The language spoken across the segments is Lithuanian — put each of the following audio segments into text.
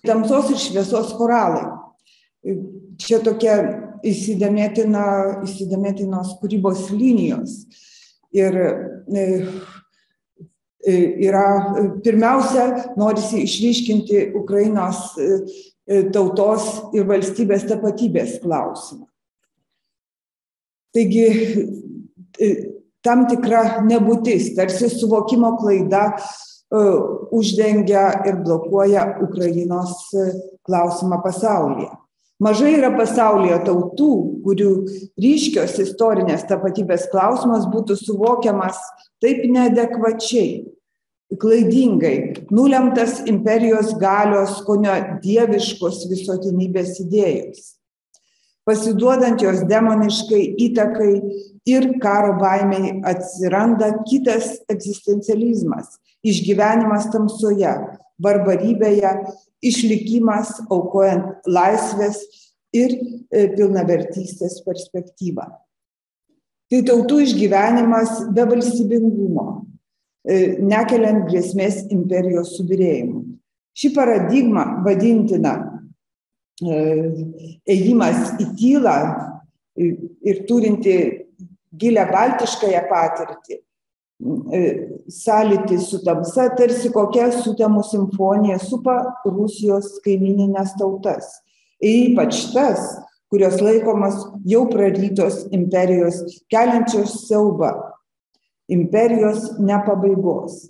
tamsos ir šviesos choralai. Čia tokia įsidėmėtinos kūrybos linijos. Ir yra, pirmiausia, norisi išryškinti Ukrainos tautos ir valstybės tapatybės klausimą. Taigi, tam tikra nebūtis, tarsi suvokimo klaida uždengia ir blokuoja Ukrainos klausimą pasaulyje. Mažai yra pasaulyje tautų, kurių ryškios istorinės tapatybės klausimas būtų suvokiamas taip neadekvačiai, klaidingai, nulemtas imperijos galios, kone dieviškos visuotinybės idėjos. Pasiduodant jos demoniškai įtakai ir karo baimiai atsiranda kitas egzistencializmas, išgyvenimas tamsoje, barbarybėje, išlikimas aukojant laisvės ir pilnavertystės perspektyvą. Tai tautų išgyvenimas be valstybingumo, nekeliant grėsmės imperijos subyrėjimui. Ši paradigma vadintina ėjimas į tylą ir turinti gilią baltiškąją patirtį, sąlytį su tamsa, tarsi kokia sutemų simfonija supa Rusijos kaimynines tautas. Ir ypač tas, kurios laikomas jau prarytos imperijos, keliančios siaubą, imperijos nepabaigos.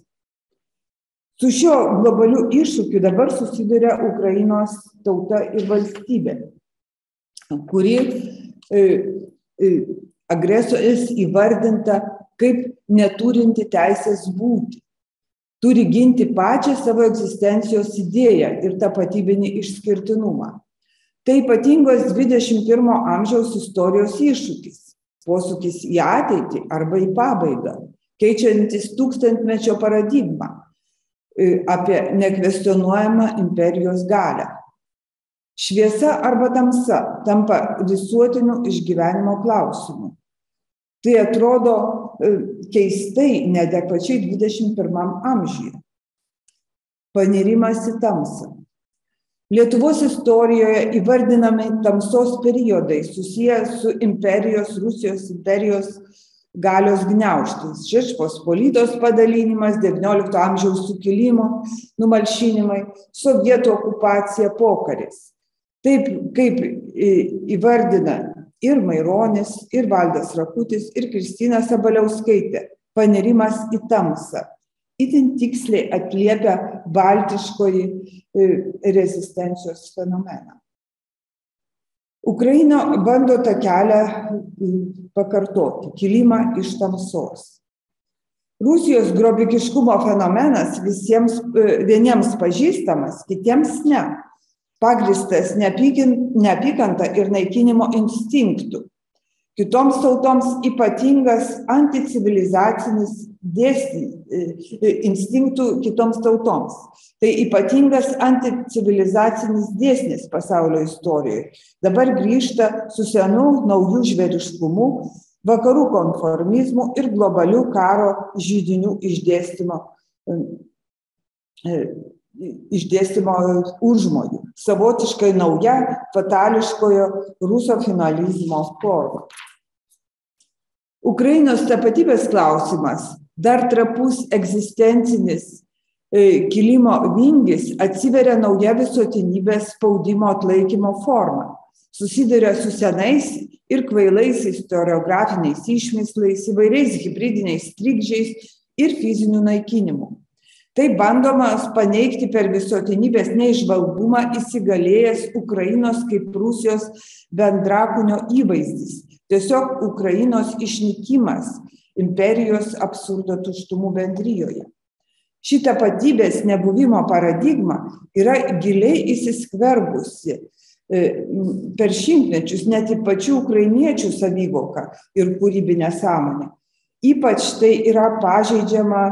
Su šiuo globaliu iššūkiu dabar susiduria Ukrainos tauta ir valstybė, kuri agresorės įvardinta kaip neturinti teisės būti, turi ginti pačią savo egzistencijos idėją ir tapatybinį išskirtinumą. Tai ypatingos 21 amžiaus istorijos iššūkis, posūkis į ateitį arba į pabaigą, keičiantis tūkstantmečio paradigmą apie nekvestionuojamą imperijos galią. Šviesa arba tamsa tampa visuotiniu išgyvenimo klausimu. Tai atrodo keistai, neadekvačiai 21 amžiuje. Panirimas į tamsą. Lietuvos istorijoje įvardinami tamsos periodai susiję su Rusijos imperijos galios gniaužtais, Žečpospolitos padalinimas, XIX amžiaus sukilimo numalšinimai, sovietų okupacija, pokaris. Taip kaip įvardina ir Maironis, ir Valdas Rakutis, ir Kristina Sabaliauskaitė, panirimas į tamsą. Itin tiksliai atliepia baltiškoji rezistencijos fenomeną. Ukraina bando tą kelią pakartoti, kilimą iš tamsos. Rusijos grobikiškumo fenomenas vieniems pažįstamas, kitiems ne. Pagrįstas neapykanta ir naikinimo instinktų. Kitoms tautoms ypatingas anticivilizacinis instinktų kitoms tautoms. Tai ypatingas anticivilizacinis dėsnis pasaulio istorijoje. Dabar grįžta su senu naujų žvėriškumu, vakarų konformizmu ir globalių karo židinių išdėstymo užmojų, savotiškai nauja fatališkojo rusofinalizmo forma. Ukrainos tapatybės klausimas, dar trapus egzistencinis kilimo vingis atsiveria nauja visuotinybės spaudimo atlaikymo forma, susiduria su senais ir kvailais istoriografiniais išmislais, įvairiais hibridiniais trikdžiais ir fiziniu naikinimu. Tai bandomas paneigti per visuotinybės neižvalgumą įsigalėjęs Ukrainos kaip Rusijos bendrakūnio įvaizdis, tiesiog Ukrainos išnykimas imperijos absurdo tuštumų bendrijoje. Ši tapatybės nebuvimo paradigma yra giliai įsiskverbusi per šimtmečius net į pačių ukrainiečių savivoką ir kūrybinę sąmonę. Ypač tai yra pažeidžiama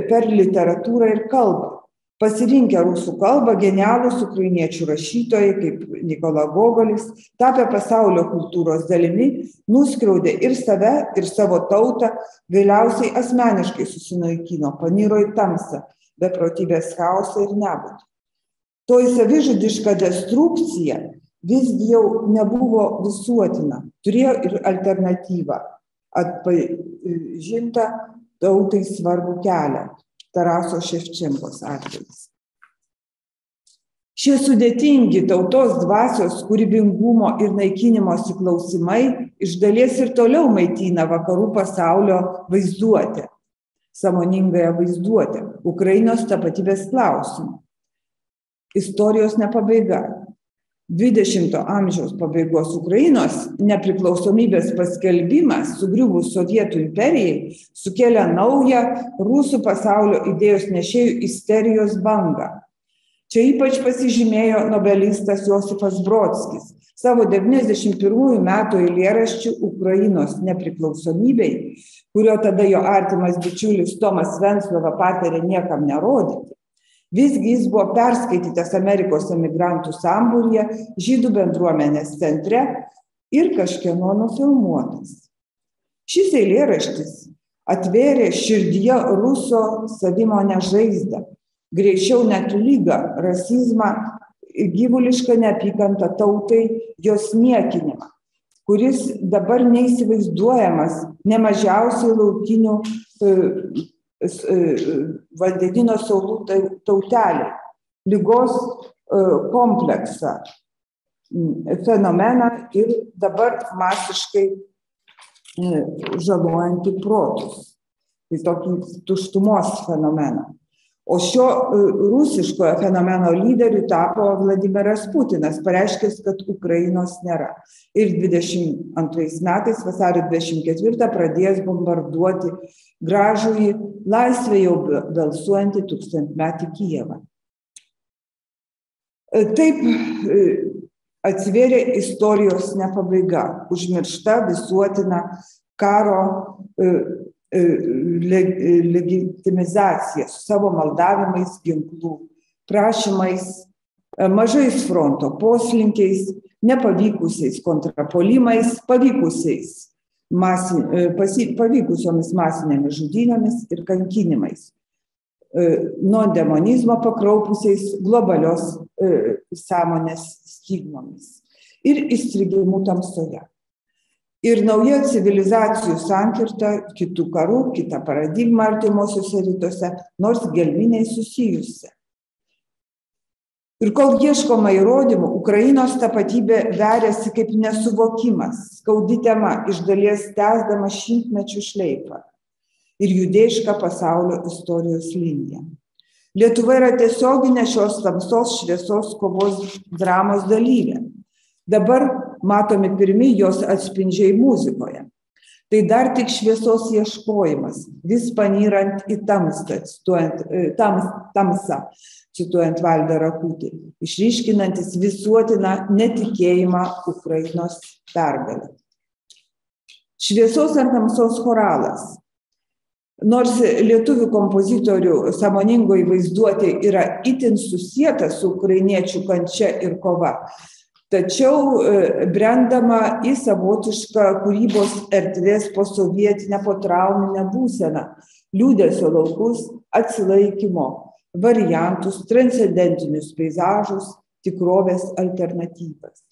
per literatūrą ir kalbą. Pasirinkę rusų kalbą, genialūs ukrainiečių rašytojai, kaip Nikola Gogolis, tapę pasaulio kultūros dalimi, nuskriaudė ir save, ir savo tautą, galiausiai asmeniškai susinaikino, paniro į tamsą, beprotybės chaosą ir nebūtį. Toj savižudiška destrukcija visgi jau nebuvo visuotina, turėjo ir alternatyvą, atpažintą tautai svarbų kelią, Taraso Ševčenkos atvejis. Šie sudėtingi tautos dvasios kūrybingumo ir naikinimosi klausimai iš dalies ir toliau maitina vakarų pasaulio vaizduotę, sąmoningąją vaizduotę, Ukrainos tapatybės klausimą. Istorijos nepabaiga. 20 amžiaus pabaigos Ukrainos nepriklausomybės paskelbimas sugriuvus Sovietų imperijai sukėlė naują rusų pasaulio idėjos nešėjų isterijos bangą. Čia ypač pasižymėjo nobelistas Josifas Brodskis. Savo 91 metų eilėraščių Ukrainos nepriklausomybei, kurio tada jo artimas bičiulis Tomas Venclova patarė niekam nerodyti, visgi jis buvo perskaitytas Amerikos emigrantų sambūryje, žydų bendruomenės centre ir kažkieno nufilmuotas. Šis eilėraštis atvėrė širdyje ruso savimonę žaizdą, greičiau net lygą, rasizmą, gyvulišką neapykantą tautai, jos niekinimą, kuris dabar neįsivaizduojamas nemažiausiai laukinių vandenino saulų tautelė, lygos kompleksą, fenomeną ir dabar masiškai žalojantį protus. Tai tokį tuštumos fenomeną. O šio rusiškojo fenomeno lyderiu tapo Vladimiras Putinas, pareiškęs, kad Ukrainos nėra. Ir 22 metais, vasario 24, pradėjęs bombarduoti gražųjį laisvę jau balsuojantį 1000-metį Kijevą. Taip atsivėrė istorijos nepabaiga, užmiršta visuotina karo legitimizacija su savo maldavimais, ginklų prašymais, mažais fronto poslinkiais, nepavykusiais kontrapuolimais, pavykusiomis masinėmis žudynėmis ir kankinimais, nuo demonizmo pakraupusiais globalios sąmonės stigmomis ir įstrigimų tamsoje. Ir nauja civilizacijų sankirta, kitų karų, kita paradigma artimuosiuose rytuose, nors gelminiai susijusi. Ir kol ieškoma įrodymų, Ukrainos tapatybė veriasi kaip nesuvokimas, skaudi tema, iš dalies tęsdama šimtmečių šleifą ir judėjišką pasaulio istorijos liniją. Lietuva yra tiesioginė šios tamsos šviesos kovos dramos dalyvė. Dabar matomi pirmi jos atspindžiai muzikoje. Tai dar tik šviesos ieškojimas, vis panyrant į tamsą, cituojant Valdą Rakutį, išryškinantis visuotiną netikėjimą Ukrainos pergalę. Šviesos ar tamsos choralas. Nors lietuvių kompozitorių sąmoningoji vaizduotė yra itin susieta su ukrainiečių kančia ir kova, tačiau brendama į savotišką kūrybos erdvės posovietinę potrauminę būseną, liūdesio laukus, atsilaikymo variantus, transcendentinius peizažus, tikrovės alternatyvas.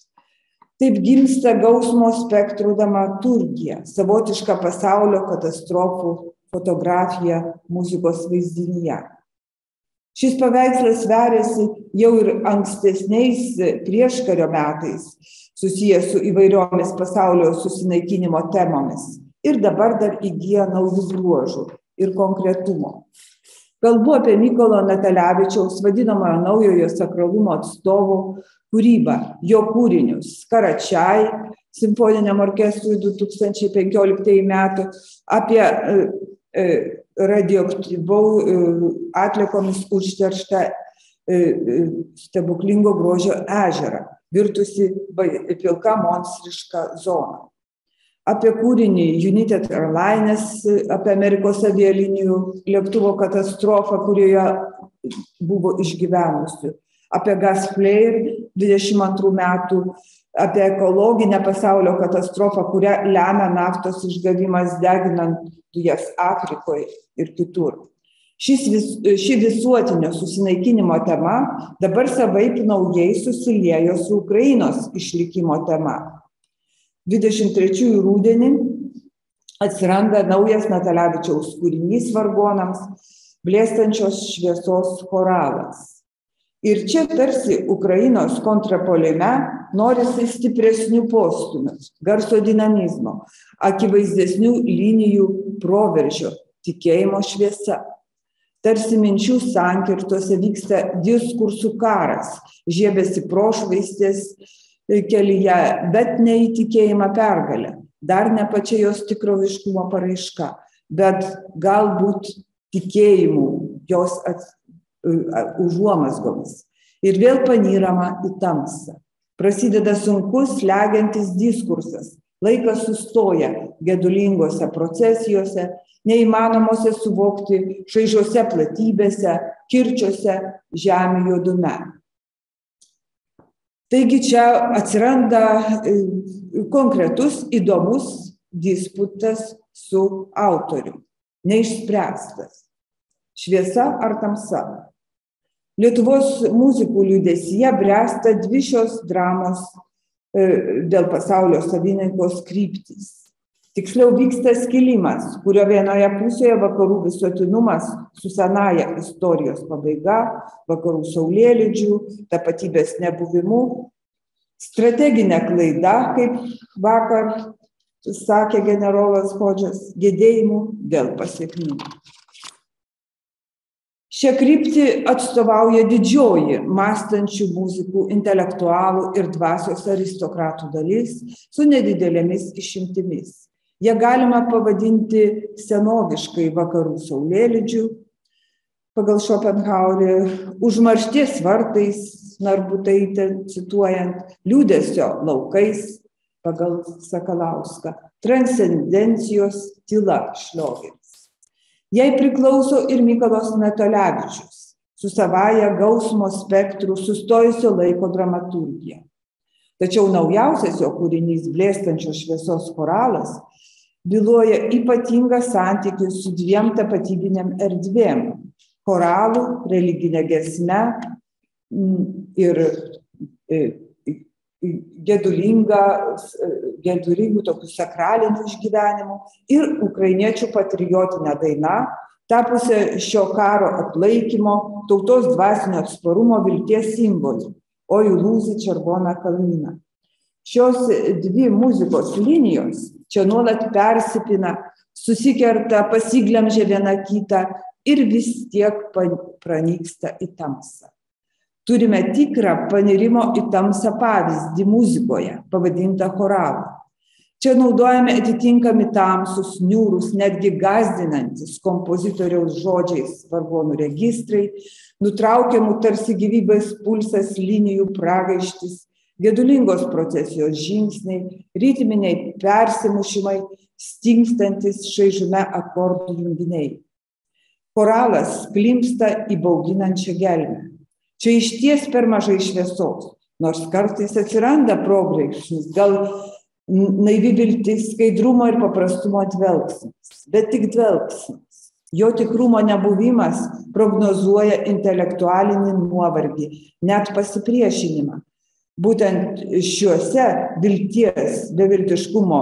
Taip gimsta gausmo spektrų dramaturgija, savotiška pasaulio katastrofų fotografija muzikos vaizdinyje. Šis paveikslas veriasi jau ir ankstesniais prieškario metais, susijęs su įvairiomis pasaulio susinaikinimo temomis ir dabar dar įgyja naujų bruožų ir konkretumo. Kalbu apie Mykolo Natalevičiaus, vadinamojo naujojo sakralumo atstovų kūrybą, jo kūrinius Karačiai, simfoniniam orkestrui 2015 metų, apie radioaktyvau atliekomis užterštą stebuklingo grožio ežerą, virtusi pilka monstriška zona. Apie kūrinį United Airlines, apie Amerikos avialinijų lėktuvo katastrofą, kurioje buvo išgyvenusi, apie Gas Flare 22 metų, apie ekologinę pasaulio katastrofą, kurią lemia naftos išgavimas deginant dujas Afrikoje ir kitur. Ši visuotinio susinaikinimo tema dabar savaip naujai susiliejo su Ukrainos išlikimo tema. 23 rudenį atsiranda naujas Natalevičiaus kūrinys vargonams, blėstančios šviesos choralas. Ir čia tarsi Ukrainos kontrapuolime norisi stipresnių postūmių, garso dinamizmo, akivaizdesnių linijų proveržio, tikėjimo šviesa. Tarsi minčių sankirtose vyksta diskursų karas, žiebiasi prošvaistės kelyje, bet ne į tikėjimą pergalę, dar ne pačia jos tikroviškumo paraiška, bet galbūt tikėjimų jos užuomazgomis. Ir vėl panyrama į tamsą. Prasideda sunkus, slegiantis diskursas. Laikas sustoja gedulingose procesijose, neįmanomose suvokti šaižiuose platybėse, kirčiuose, žemių juodume. Taigi čia atsiranda konkretus, įdomus disputas su autoriu, neišspręstas. Šviesa ar tamsa? Lietuvos muzikų liūdesyje bręsta dvi šios dramos dėl pasaulio savininkaus kryptys. Tiksliau vyksta skilimas, kurio vienoje pusėje vakarų visuotinumas su senaja istorijos pabaiga, vakarų saulėlydžių, tapatybės nebuvimu, strateginė klaida, kaip vakar sakė generolas Hodžas, gedėjimu dėl pasekmių. Šią kryptį atstovauja didžioji mąstančių muzikų, intelektualų ir dvasios aristokratų dalis su nedidelėmis išimtimis. Jie galima pavadinti senoviškai vakarų saulėlydžių, pagal Schopenhauerį, užmaršties vartais, Narbutaitę cituojant, liūdesio laukais, pagal Sakalauską, transcendencijos tyla Šliogeris. Jai priklauso ir Mykolas Natalevičius, su savaja gausmo spektru sustojusio laiko dramaturgija. Tačiau naujausias jo kūrinys blėstančios šviesos choralas byloja ypatingą santykį su dviem tapatybinėm erdvėm – choralų, religinė giesme ir gedulingų tokių sakralinių išgyvenimų ir ukrainiečių patriotinė daina, tapusi šio karo atlaikymo, tautos dvasinio atsparumo vilties simboliu, o į lūzį Červoną kalnyną. Šios dvi muzikos linijos čia nuolat persipina, susikerta, pasiglemžia viena kitą ir vis tiek pranyksta į tamsą. Turime tikrą panirimo į tamsą pavyzdį muzikoje, pavadintą choralą. Čia naudojame atitinkami tamsus, niūrus, netgi gąsdinantis kompozitoriaus žodžiais vargonų registrai, nutraukiamų tarsi gyvybės pulsas linijų pragaištis, gedulingos procesijos žingsniai, ritminiai persimušimai, stingstantis šaižume akordų junginiai. Choralas klimpsta į bauginančią gelmę. Čia išties per mažai šviesos, nors kartais atsiranda probrėkšnis, gal naivi viltis, skaidrumo ir paprastumo dvelksmas, bet tik dvelksmas. Jo tikrumo nebuvimas prognozuoja intelektualinį nuovargį, net pasipriešinimą. Būtent šiuose vilties, beviltiškumo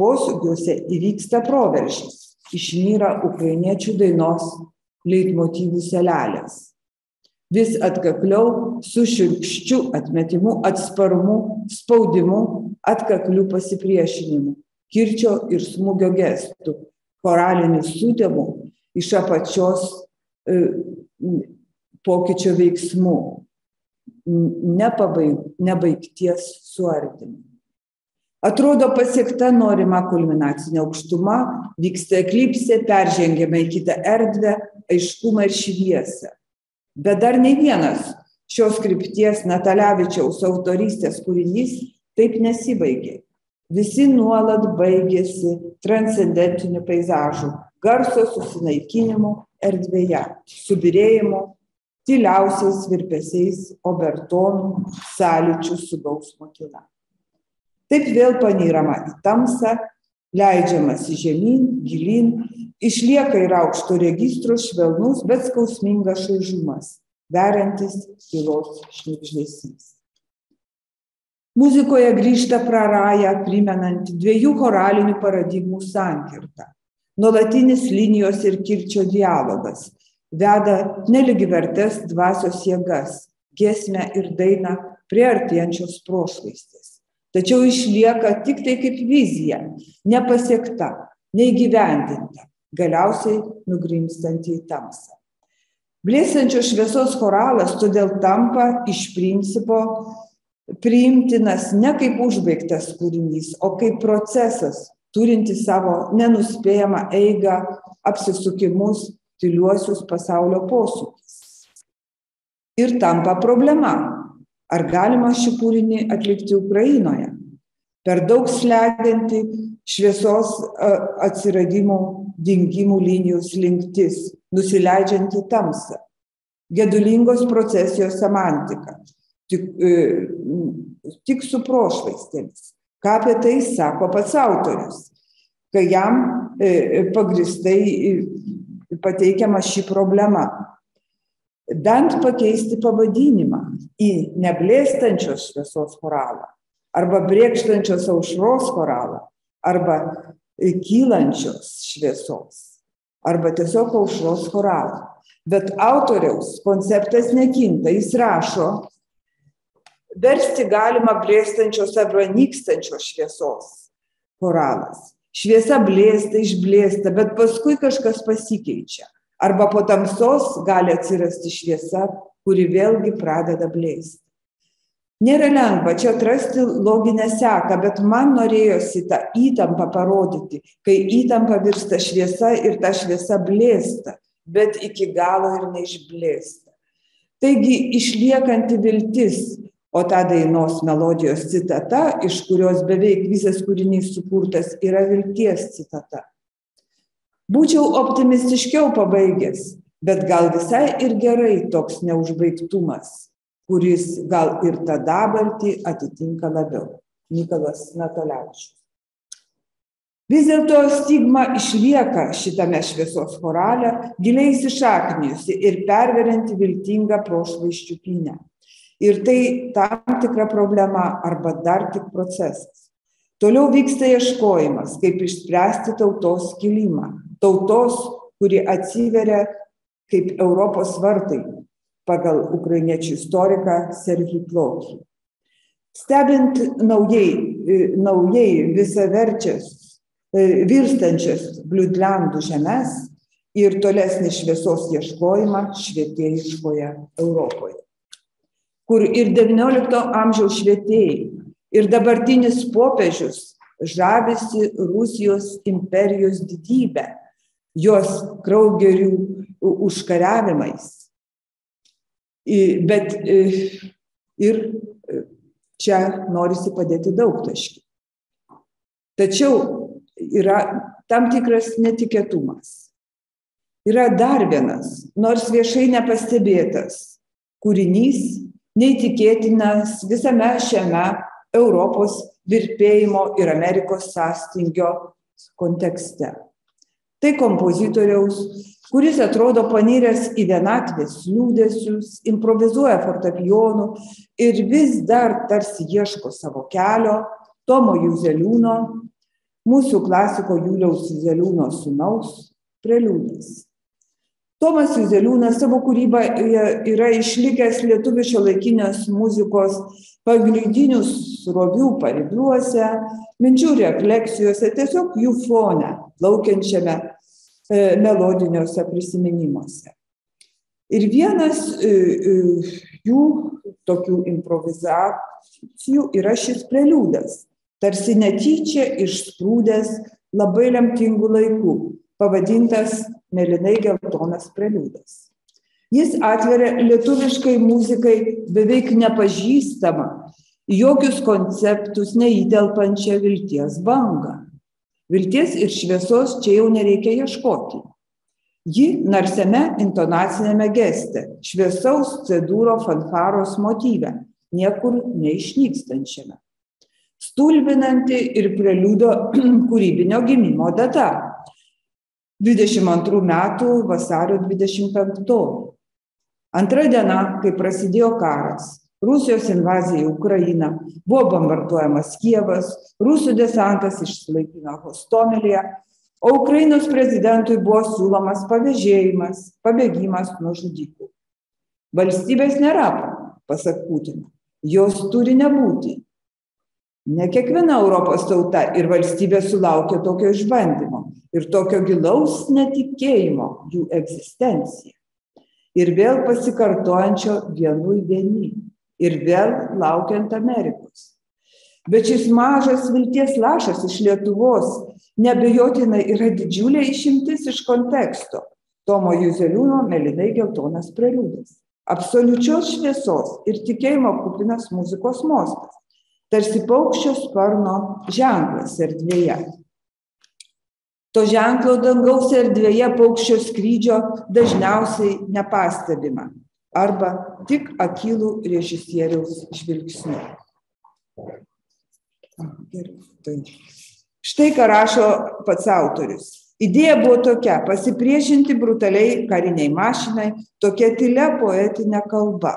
posūkiuose įvyksta proveržis, išnyra ukrainiečių dainos leitmotyvų selelės. Vis atkakliau, su šiurkščiu atmetimu, atsparumu, spaudimu, atkakliu pasipriešinimu, kirčio ir smūgio gestų, choralinių sutėmų iš apačios pokyčio veiksmų, nebaigties suardymu. Atrodo pasiekta norima kulminacinė aukštuma, vyksta eklipsė, peržengiame į kitą erdvę, aiškumą ir šviesą. Bet dar nei vienas šios krypties Natalevičiaus autorystės kūrinys taip nesibaigė. Visi nuolat baigėsi transcendentiniu peizažu, garso susinaikinimu erdvėje, subyrėjimu, tyliausiais virpesiais, obertonų, sąlyčių su gausmo tyla. Taip vėl panyrama į tamsą, leidžiamas žemyn, gilyn, išlieka ir aukšto registro švelnus, bet skausmingas šaižumas, veriantis tylos šnibždesys. Muzikoje grįžta praraja, primenanti dviejų choralinių paradigmų sankirtą. Nuolatinis linijos ir kirčio dialogas veda nelygivertes dvasios jėgas, giesmę ir dainą prie artėjančios prošvaistės. Tačiau išlieka tik tai kaip vizija, nepasiekta, neįgyvendinta, galiausiai nugrimstanti į tamsą. Blėstančios šviesos choralas todėl tampa iš principo priimtinas ne kaip užbaigtas kūrinys, o kaip procesas, turintis savo nenuspėjamą eigą, apsisukimus, tyliuosius pasaulio posūkius. Ir tampa problema. Ar galima šį kūrinį atlikti Ukrainoje? Per daug slegianti šviesos atsiradimų, dingimų linijų slinktis, nusileidžianti tamsą. Gedulingos procesijos semantika. Tik su prošvaistėmis. Ką apie tai sako pats autorius, kai jam pagrįstai pateikiama ši problema. Bent pakeisti pavadinimą į neblėstančios šviesos choralą, arba brėkštančios aušros choralą, arba kylančios šviesos, arba tiesiog aušros choralą. Bet autoriaus konceptas nekinta, jis rašo, versti galima blėstančios arba nykstančios šviesos choralas. Šviesa blėsta, išblėsta, bet paskui kažkas pasikeičia. Arba po tamsos gali atsirasti šviesa, kuri vėlgi pradeda blėsti. Nėra lengva čia atrasti loginę seką, bet man norėjosi tą įtampą parodyti, kai įtampa virsta šviesa ir ta šviesa blėsta, bet iki galo ir neišblėsta. Taigi išliekanti viltis, o ta dainos melodijos citata, iš kurios beveik visas kūrinys sukurtas, yra vilties citata. Būčiau optimistiškiau pabaigęs, bet gal visai ir gerai toks neužbaigtumas, kuris gal ir tą dabartį atitinka labiau. Mykolas Natalevičius. Vis dėlto stigma išlieka šitame šviesos chorale, giliai įsišaknijusi ir perverianti viltingą prošvaisčių pynę. Ir tai tam tikra problema arba dar tik procesas. Toliau vyksta ieškojimas, kaip išspręsti tautos skilimą. Tautos, kuri atsiveria kaip Europos vartai pagal ukrainiečių istoriką Serhij Plokhy. Stebint naujai visaverčias, virstančias Bliudlandų žemes ir tolesnį šviesos ieškojimą švietėjiškoje Europoje, kur ir XIX amžiaus švietėjai, ir dabartinis popiežius žavisi Rusijos imperijos didybę, jos kraugerių užkariavimais. Bet ir čia norisi padėti daugtaškį. Tačiau yra tam tikras netikėtumas. Yra dar vienas, nors viešai nepastebėtas kūrinys, neįtikėtinas visame šiame Europos virpėjimo ir Amerikos sąstingio kontekste. Tai kompozitoriaus, kuris atrodo paniręs į vienatvės liūdesius, improvizuoja fortepijonu ir vis dar tarsi ieško savo kelio, Tomo Juzeliūno, mūsų klasiko Juliaus Juzeliūno sūnaus preliudas. Tomas Juzeliūnas savo kūrybą yra išlikęs lietuvių šiuolaikinės muzikos pagrindinių srovių paribiuose, minčių refleksijose, tiesiog jų fone, plaukiančiame melodiniuose prisiminimuose. Ir vienas jų tokių improvizacijų yra šis preliudas, tarsi netyčia išsprūdęs labai lemtingų laikų, pavadintas mėlynai geltonas preliudas. Jis atveria lietuviškai muzikai beveik nepažįstamą, jokius konceptus neįtelpančią vilties bangą. Vilties ir šviesos čia jau nereikia ieškoti. Ji narsiame intonacinėme geste, šviesaus cedūro fanfaros motyve, niekur neišnykstančiame. Stulbinanti ir preliudo kūrybinio gimimo data. 22 metų vasario 25. Antra diena, kai prasidėjo karas. Rusijos invazija į Ukrainą, buvo bombarduojamas Kijevas, rusų desantas išsilaipino Hostomelyje, o Ukrainos prezidentui buvo siūlomas pabėgimas nuo žudikų. Valstybės nėra, pasak Putino, jos turi nebūti. Ne kiekviena Europos tauta ir valstybė sulaukė tokio išbandymo ir tokio gilaus netikėjimo jų egzistencija. Ir vėl pasikartojančio vienui vieni. Ir vėl laukiant Amerikos. Bet šis mažas vilties lašas iš Lietuvos neabejotinai yra didžiulė išimtis iš konteksto. Tomo Juzeliūno Mėlynai geltonas preliudas. Absoliučios šviesos ir tikėjimo kupinas muzikos mostas. Tarsi paukščio sparno ženklas erdvėje. To ženklo dangaus erdvėje paukščio skrydžio dažniausiai nepastebima. Arba tik akylų režisieriaus žvilgsniu. Štai ką rašo pats autorius. Idėja buvo tokia: pasipriešinti brutaliai kariniai mašinai, tokia tylia poetinė kalba,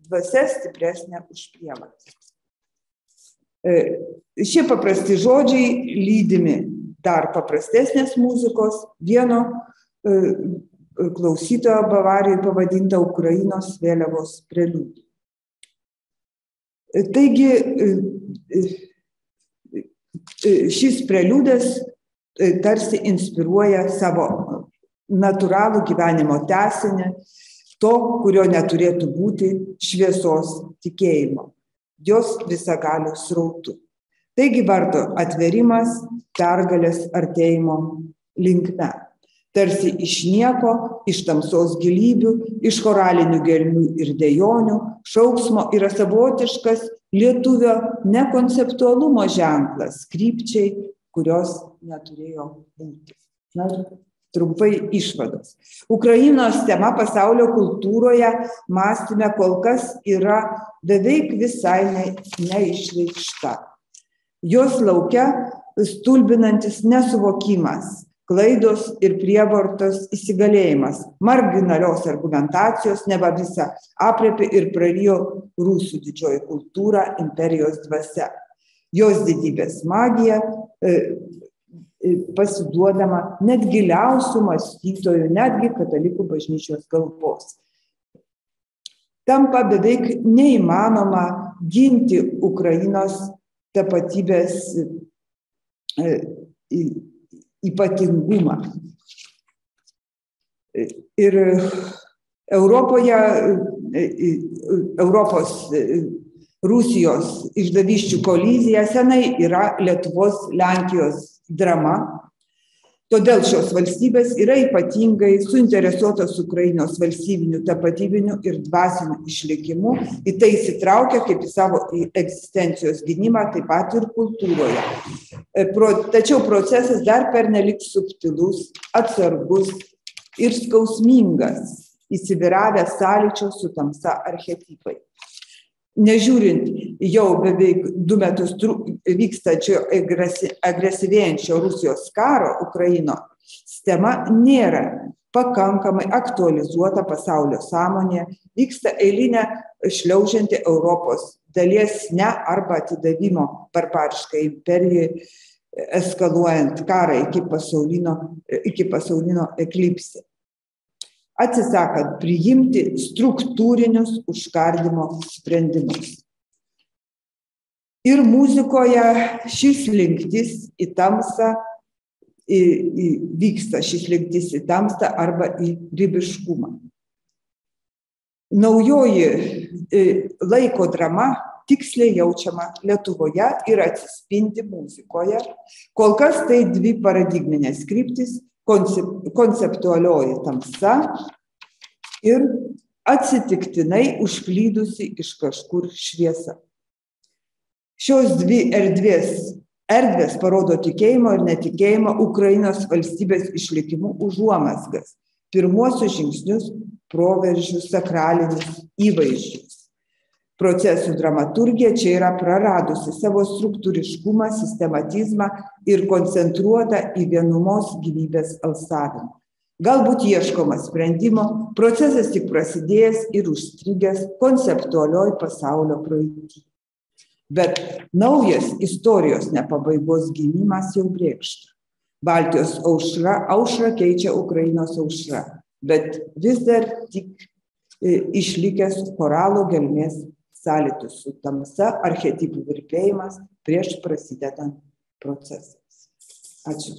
dvasia stipresnė už prievartą. Šie paprasti žodžiai lydimi dar paprastesnės muzikos, vieno klausytojo Bavarijoje pavadinta Ukrainos vėliavos preliudija. Taigi, šis preliudas tarsi inspiruoja savo natūralų gyvenimo tęsinį, to, kurio neturėtų būti, šviesos tikėjimo, jos visagalių srautų. Taigi vardo atverimas pergalės artėjimo linkme. Tarsi iš nieko, iš tamsos gilybių, iš choralinių gelmių ir dejonių, šauksmo yra savotiškas lietuvio nekonceptualumo ženklas, krypčiai, kurios neturėjo būti. Na, trumpai išvados. Ukrainos tema pasaulio kultūroje mąstyme kol kas yra beveik visai neišreikšta. Jos laukia stulbinantis nesuvokimas, klaidos ir prievartos įsigalėjimas, marginalios argumentacijos neva visą aprėpė ir prarijo rusų didžioji kultūra, imperijos dvasia. Jos didybės magija pasiduodama net giliausių mąstytojų, netgi katalikų bažnyčios galvos. Tampa beveik neįmanoma ginti Ukrainos tapatybės ypatingumą. Ir Europos Rusijos išdavysčių kolizija senai yra Lietuvos, Lenkijos drama. Todėl šios valstybės yra ypatingai suinteresuotos Ukrainos valstybiniu, tapatybiniu ir dvasiniu išlikimu, į tai įsitraukia kaip į savo egzistencijos gynimą, taip pat ir kultūroje. Tačiau procesas dar pernelyg subtilus, atsargus ir skausmingas, įsivyravę sąlyčio su tamsa archetipai. Nežiūrint jau beveik 2 metus vykstančio agresyvėjančio Rusijos karo Ukrainos, tema nėra pakankamai aktualizuota pasaulio sąmonėje, vyksta eilinė šliaužianti Europos dalies ne arba atidavimo barbariškai imperijai, eskaluojant karą iki pasaulinio eklipsė. Atsisakant priimti struktūrinius užkardymo sprendimus. Ir muzikoje šis slinktis į tamsą vyksta, šis slinktis į tamsą arba į ribiškumą. Naujoji laiko drama tiksliai jaučiama Lietuvoje ir atsispindi muzikoje. Kol kas tai 2 paradigminės kryptis: konceptualioji tamsa ir atsitiktinai užklydusi iš kažkur šviesa. Šios 2 erdvės parodo tikėjimo ir netikėjimo Ukrainos valstybės išlikimų užuomazgas, pirmuosius žingsnius, proveržius, sakralinius įvaizdžius. Procesų dramaturgija čia yra praradusi savo struktūriškumą, sistematizmą ir koncentruota į vienumos gyvybės alsavimą. Galbūt ieškoma sprendimo, procesas tik prasidėjęs ir užstrigęs konceptualioj pasaulio praeity. Bet naujas istorijos nepabaigos gimimas jau brėkšta. Baltijos aušra keičia Ukrainos aušra, bet vis dar tik išlikęs koralo gelmės sąlytis su tamsa, archetipų virpėjimas prieš prasidedant procesas. Ačiū.